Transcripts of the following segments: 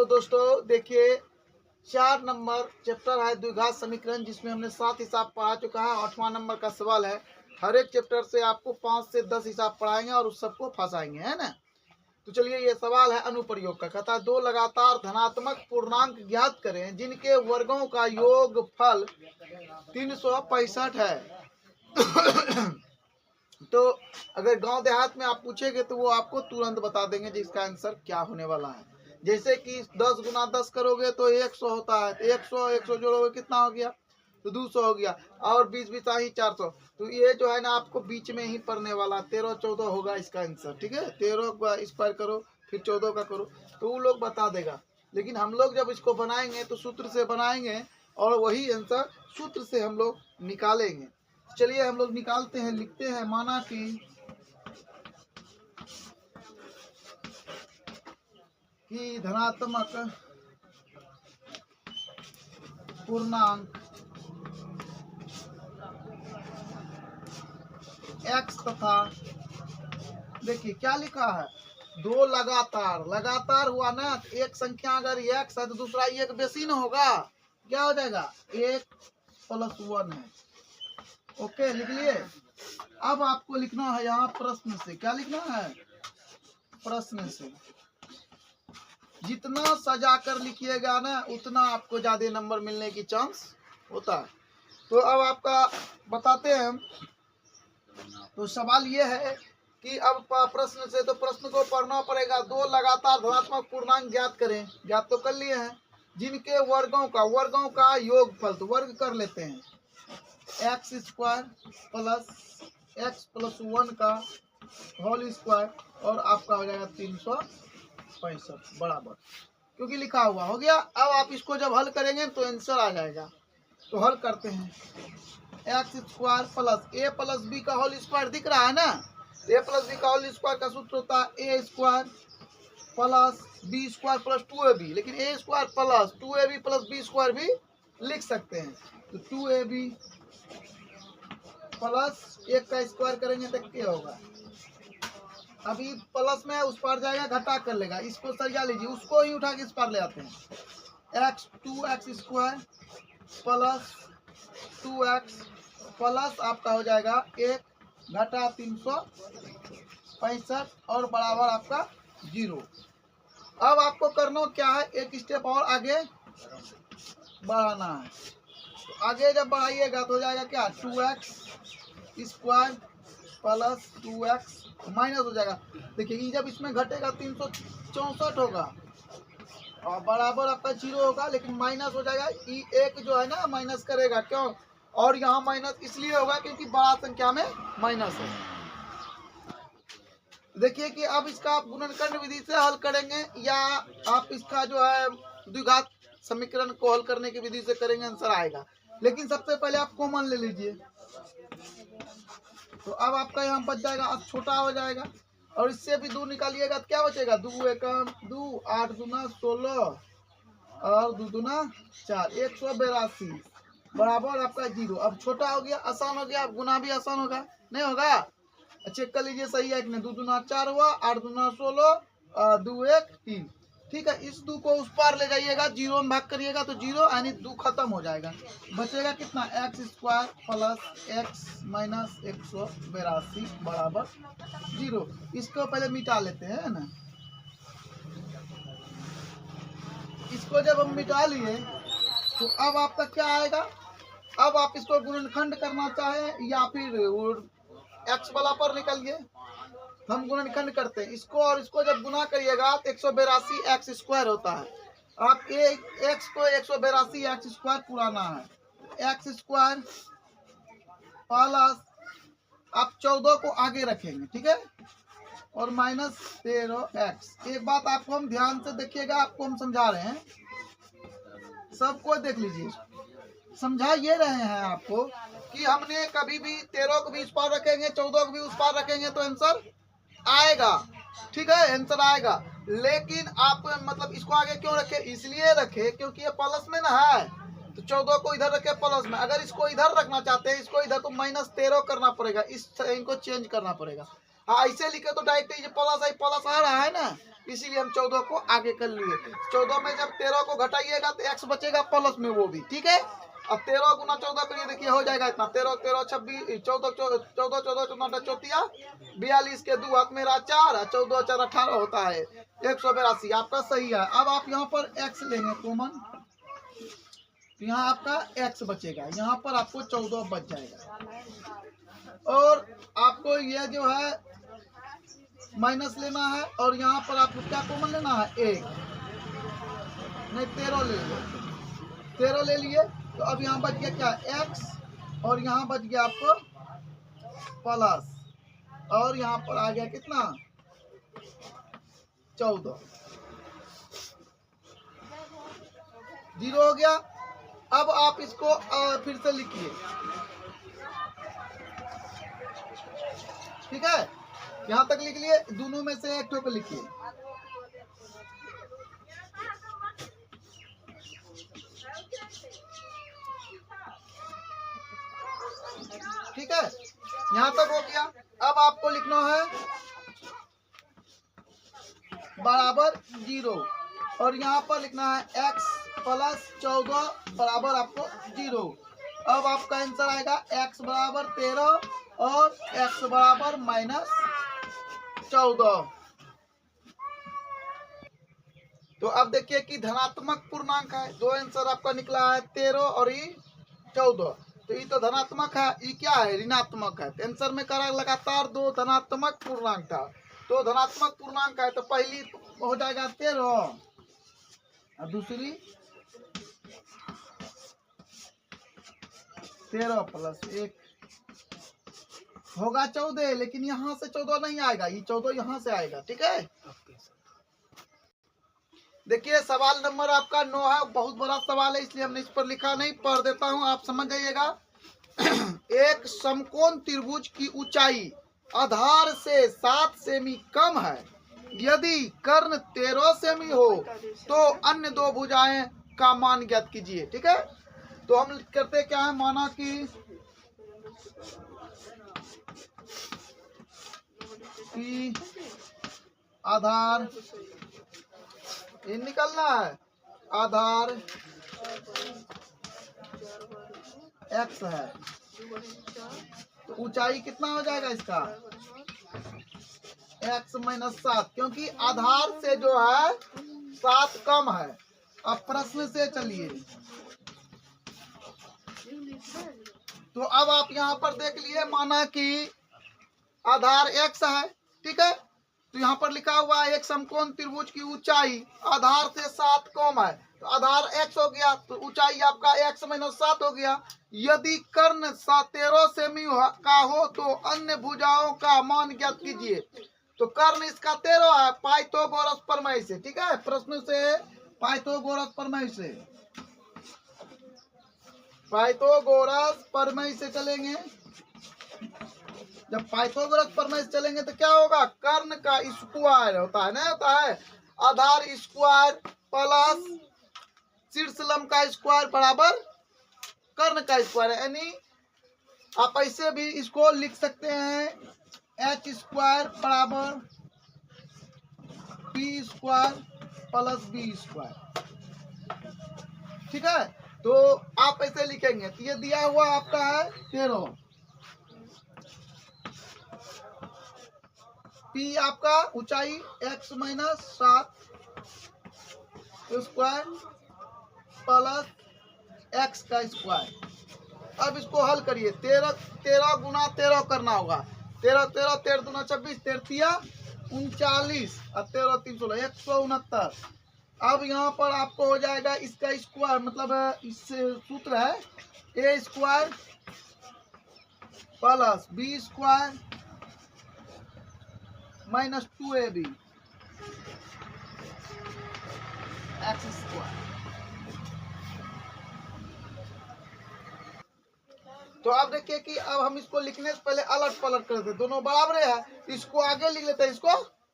दोस्तों देखिए 4 number chapter है द्विघात समीकरण, जिसमें हमने 7 हिसाब पढ़ा चुका है। 8वां नंबर का सवाल है। हर एक चैप्टर से आपको 5 से 10 हिसाब पढ़ाएंगे और उस सबको फंसाएंगे, है ना। तो चलिए ये सवाल है अनुप्रयोग का। कहता है दो लगातार धनात्मक पूर्णांक ज्ञात करें जिनके वर्गों का योगफल 365 है। तो अगर गांव देहात में आप पूछेंगे तो वो आपको तुरंत बता देंगे जिसका आंसर क्या होने वाला है। जैसे कि 10 गुना 10 करोगे तो 100 होता है, 100 जोड़ोगे कितना हो गया, तो 200 हो गया, और 20 बिसा ही 400। तो ये जो है ना आपको बीच में ही पढ़ने वाला 13 14 होगा इसका आंसर। ठीक है, 13 स्क्वायर करो फिर 14 का करो तो वो लोग बता देगा। लेकिन हम लोग जब इसको बनाएंगे तो सूत्र से बनाएंगे और वही आंसर सूत्र से हम लोग निकालेंगे। चलिए हम लोग निकालते हैं, लिखते हैं। माना कि धनात्मक पूर्णांक x तथा देखिए क्या लिखा है, दो लगातार हुआ ना। एक संख्या अगर x है तो दूसरा एक बेसी न होगा, क्या हो जाएगा, 1 + 1 है। ओके, लिख लिए। अब आपको लिखना है यहाँ प्रश्न से। क्या लिखना है, प्रश्न से। जितना सजा कर लिखिएगा ना उतना आपको ज्यादा नंबर मिलने की चांस होता है। तो अब आपका बताते हैं हम। तो सवाल ये है कि अब प्रश्न से, तो प्रश्न को पढ़ना पड़ेगा। दो लगातार धनात्मक पूर्णांक ज्ञात करें, ज्ञात तो कर लिए हैं, जिनके वर्गों का योगफल, तो वर्ग कर लेते हैं, x² + x + 1 का होल स्क्वायर और आपका हो जाएगा 365 बराबर, क्योंकि लिखा हुआ हो गया। अब आप इसको जब हल करेंगे तो आंसर आ जाएगा। तो हल करते हैं, x² + a + b का होल स्क्वायर दिख रहा है ना। a + b का होल स्क्वायर का सूत्र होता है a² + b² + 2ab, लेकिन a² + 2ab + b² भी लिख सकते हैं। तो 2ab प्लस 1 का स्क्वायर करेंगे तो क्या होगा, अभी प्लस में उस पार जाएगा घटा कर लेगा, इसको सरिया लीजिए, उसको ही उठा के इस पार ले आते हैं। 2x² + 2x प्लस आपका हो जाएगा 1 घटा 365 और बराबर आपका 0। अब आपको करना क्या है, एक स्टेप और आगे बढ़ाना है। तो आगे जब बढ़ाइएगा तो हो जाएगा क्या, 2x² + 2x माइनस हो जाएगा। देखिए जब इसमें घटेगा 364 होगा और बराबर आपका 0 होगा, लेकिन माइनस हो जाएगा। ई एक जो है ना माइनस करेगा, क्यों, और यहाँ माइनस इसलिए होगा क्योंकि बड़ा संख्या में माइनस है। देखिए कि अब इसका आप गुणनखंड विधि से हल करेंगे या आप इसका जो है द्विघात समीकरण को हल करने की विधि से करेंगे, आंसर आएगा। लेकिन सबसे पहले आप कॉमन ले लीजिए। तो अब आपका यहाँ बच जाएगा, अब छोटा हो जाएगा और इससे भी 2 निकालिएगा तो क्या बचेगा, 2 एकम 2, 8 दूना 16 और 2 दूना 4, 182 बराबर आपका 0। अब छोटा हो गया, आसान हो गया। अब गुना भी आसान होगा, नहीं होगा, चेक कर लीजिए सही है कि नहीं। 2 दूना 4 हुआ, 8 दूना 16, 2 1 3। ठीक है, इस 2 को उस पार ले जाइएगा, 0 में भाग करिएगा तो 0 यानी 2 खत्म हो जाएगा। बचेगा कितना, x² + x - 182 बराबर 0। इसको पहले मिटा लेते हैं ना। इसको जब हम मिटा लिए तो अब आपका क्या आएगा, अब आप इसको गुणनखंड करना चाहें या फिर x वाला पर निकालिए। हम गुणनखंड करते हैं इसको, और इसको जब गुना करिएगा तो 182 x² होता है। आप x को 182 x² पुराना है, x² प्लस आप 14 को आगे रखेंगे, ठीक है, और -13x। एक बात आपको हम ध्यान से देखिएगा, आपको हम समझा रहे हैं, सबको देख लीजिए, समझा ये रहे हैं आपको कि हमने कभी भी 13 को भी उस पार रखेंगे, 14 को भी उस पार रखेंगे तो आंसर आएगा। ठीक है, आंसर आएगा। लेकिन आप मतलब इसको आगे क्यों रखे, इसलिए रखे क्योंकि ये प्लस में ना है, तो 14 को इधर रखे प्लस में। अगर इसको इधर रखना चाहते हैं, इसको इधर, तो -13 करना पड़ेगा, इस इनको चेंज करना पड़ेगा। हाँ, ऐसे लिखे तो डायरेक्ट ये प्लस आ रहा है ना, इसीलिए हम 14 को आगे कर लिए। 14 में जब 13 को घटाइएगा तो x बचेगा प्लस में वो भी, ठीक है। अब 13 गुना 14 करिए, देखिए हो जाएगा इतना, 13 13 26 14 14 14 चौतिया 42 के 2 हाथ मेरा 4 14 4 18 होता है 182। आपका सही है। अब आप यहाँ पर x लेंगे कॉमन, यहाँ आपका x बचेगा, यहाँ पर आपको 14 बच जाएगा। और आपको यह जो है माइनस लेना है और यहाँ पर आपको क्या कॉमन लेना है, 1 नहीं 13 ले लिए, 13 ले लिए। तो अब यहाँ बच गया क्या, x, और यहाँ बच गया आपको प्लस, और यहाँ पर आ गया कितना 14, 0 हो गया। अब आप इसको फिर से लिखिए, ठीक है, यहाँ तक लिख लिए, दोनों में से एक को लिखिए। ठीक है, यहाँ तक हो गया। अब आपको लिखना है बराबर 0 और यहाँ पर लिखना है x प्लस 14 बराबर आपको 0। अब आपका आंसर आएगा x बराबर 13 और x बराबर -14। तो अब देखिए कि धनात्मक पूर्णांक है, दो आंसर आपका निकला है 13 और ये 14। तो ये तो धनात्मक है, ये क्या है ऋणात्मक है। आंसर में करा लगातार दो धनात्मक पूर्णांक था, तो धनात्मक पूर्णांक है तो पहली हो जाएगा 13 और दूसरी 13 प्लस 1 होगा 14, लेकिन यहाँ से 14 नहीं आएगा, ये 14 यहाँ से आएगा, ठीक है। देखिए सवाल नंबर आपका 9 है, बहुत बड़ा सवाल है इसलिए हमने इस पर लिखा नहीं, पढ़ देता हूँ आप समझ जाइएगा। एक समकोण त्रिभुज की ऊंचाई आधार से 7 सेमी कम है, यदि कर्ण 13 सेमी हो तो अन्य दो भुजाएं का मान ज्ञात कीजिए, ठीक है। तो हम करते क्या है, माना कि आधार ये निकलना है, आधार x है तो ऊंचाई कितना हो जाएगा इसका x -7, क्योंकि आधार से जो है 7 कम है। अब प्रश्न से चलिए, तो अब आप यहाँ पर देख लिए, माना कि आधार x है, ठीक है। तो यहाँ पर लिखा हुआ है एक समकोण त्रिभुज की ऊंचाई आधार से 7 कम है, तो आधार x हो गया तो ऊंचाई आपका x -7 हो गया। यदि कर्ण 13 सेमी का हो तो अन्य भुजाओं का मान ज्ञात कीजिए। तो कर्ण इसका 13 है, पाइथागोरस प्रमेय से, ठीक है। प्रश्न से पाइथागोरस प्रमेय से, पाइथागोरस प्रमेय से चलेंगे। जब पाइथागोरस प्रमेय से चलेंगे तो क्या होगा, कर्ण का स्क्वायर होता है ना, होता है आधार स्क्वायर प्लस शीर्ष लंब का स्क्वायर बराबर कर्ण का स्क्वायर, यानी आप ऐसे भी इसको लिख सकते हैं h स्क्वायर बराबर p square plus b square, ठीक है। तो आप ऐसे लिखेंगे, तो ये दिया हुआ आपका है 13, p आपका ऊंचाई x -7 स्क्वायर प्लस x का स्क्वायर। अब इसको हल करिए, 13 गुना 13 करना होगा, 13 13 13 दूना 26 13 39 और 13 3 16 169। अब यहाँ पर आपको हो जाएगा इसका स्क्वायर, मतलब इससे सूत्र है a square plus b square -2ab x square. तो अब देखिए कि अब हम इसको लिखने से पहले अलट पलट कर देते, दोनों बराबर है, इसको आगे लिख लेते हैं, इसको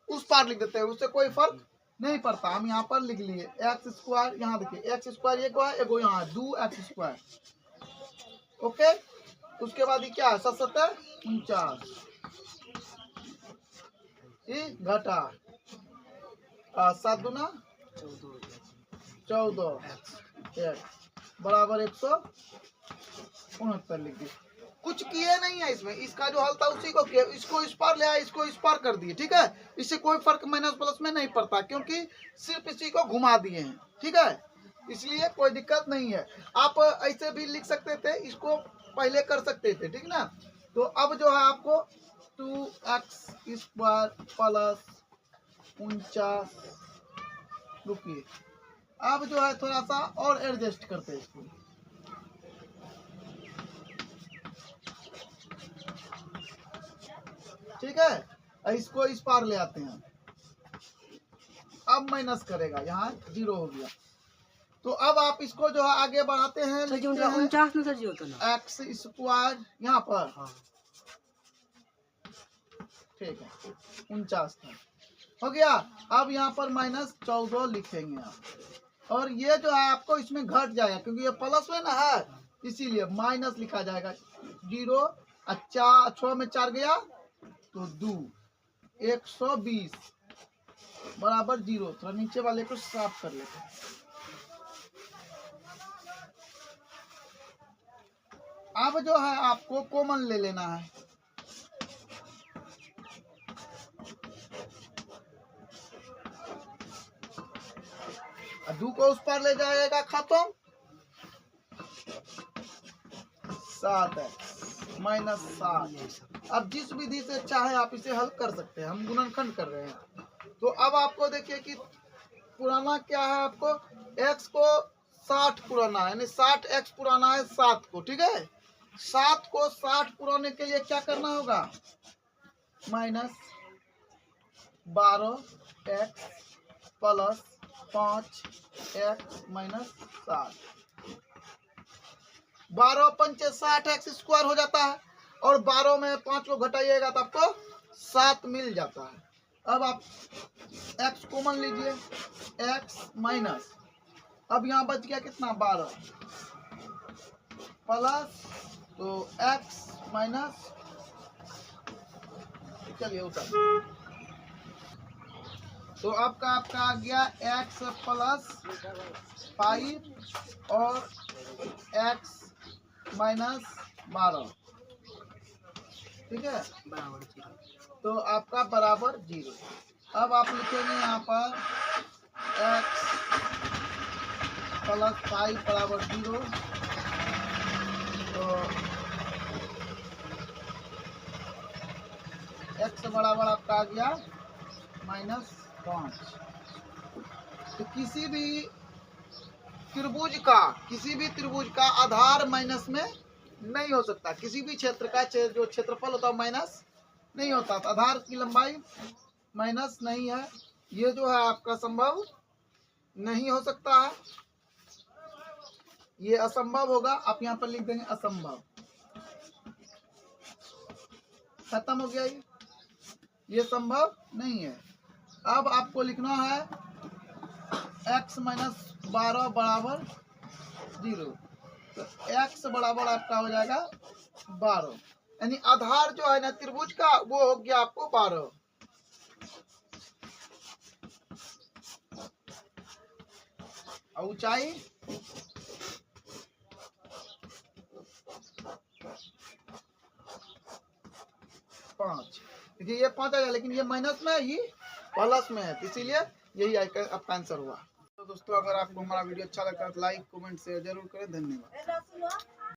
उस पार लिख देते हैं, उससे कोई फर्क नहीं पड़ता। हम यहाँ पर लिख लिए एक्स स्क्वायर, यहाँ देखिए एक्स स्क्वायर एगो है, एगो यहाँ 2x स्क्वायर, ओके। उसके बाद ये क्या है 7 49 घटा 7 दूना 14 एक्स बराबर 169 लिख दिए। कुछ किए नहीं है इसमें, इसका जो हल था उसी को किया, इसको इस पार ले आए, इसको इस पार कर दिए, ठीक है। इससे कोई फर्क माइनस प्लस में नहीं पड़ता, क्योंकि सिर्फ इसी को घुमा दिए हैं, ठीक है, इसलिए कोई दिक्कत नहीं है। आप ऐसे भी लिख सकते थे, इसको पहले कर सकते थे, ठीक ना। तो अब जो है आपको 2x² प्लस 49, रुकिए, अब जो है थोड़ा सा और एडजस्ट करते हैं इसको, ठीक है। इसको इस पार ले आते हैं, अब माइनस करेगा, यहाँ 0 हो गया। तो अब आप इसको जो है आगे बढ़ाते हैं, 49 में सर जी होता ना x² यहाँ पर, ठीक है, 49 था, हो गया। अब यहाँ पर -14 लिखेंगे आप, और ये जो है आपको इसमें घट जाएगा, क्योंकि ये प्लस में ना है, इसीलिए माइनस लिखा जाएगा। 0 6 में 4 गया तो 2, 120 बराबर 0। थोड़ा नीचे वाले को साफ कर लेते हैं। अब जो है आपको कॉमन ले लेना है, दो को उस पर ले जाएगा, खत्म। 7x -7। अब जिस विधि से चाहे आप इसे हल कर सकते हैं, हम गुणनखंड कर रहे हैं। तो अब आपको देखिए कि पुराना क्या है, आपको x को 60 पुराना है, यानी 60x पुराना है 7 को, ठीक है। 7 को 60 पुराने के लिए क्या करना होगा, -12x प्लस 5x -7। 12 पंचे 60x² हो जाता है, और 12 में 5 को घटाइएगा तो आपको 7 मिल जाता है। अब आप x कॉमन लीजिए, x माइनस, अब यहाँ बच गया कितना, 12 प्लस, तो x माइनस, चलिए उतर, तो आपका आ गया x प्लस 5 और x -12, ठीक है, तो आपका बराबर 0। अब आप लिखेंगे यहाँ पर x प्लस 5 बराबर 0, तो x बराबर आपका आ गया -5। तो किसी भी त्रिभुज का आधार माइनस में नहीं हो सकता, किसी भी क्षेत्र का जो क्षेत्रफल होता है माइनस नहीं होता, तो आधार की लंबाई माइनस नहीं है, ये जो है आपका संभव नहीं हो सकता है, ये असंभव होगा। आप यहाँ पर लिख देंगे असंभव, खत्म हो गया, ये संभव नहीं है। अब आपको लिखना है x -12 बराबर 0, तो x बराबर आपका हो जाएगा 12, यानी आधार जो है ना त्रिभुज का, वो हो गया आपको 12। ऊंचाई 5, देखिए ये 5 आया, लेकिन ये माइनस में है, ये प्लस में है, इसीलिए यही आपका आंसर हुआ। तो दोस्तों, अगर आपको हमारा वीडियो अच्छा लगता है तो लाइक कमेंट शेयर जरूर करें। धन्यवाद।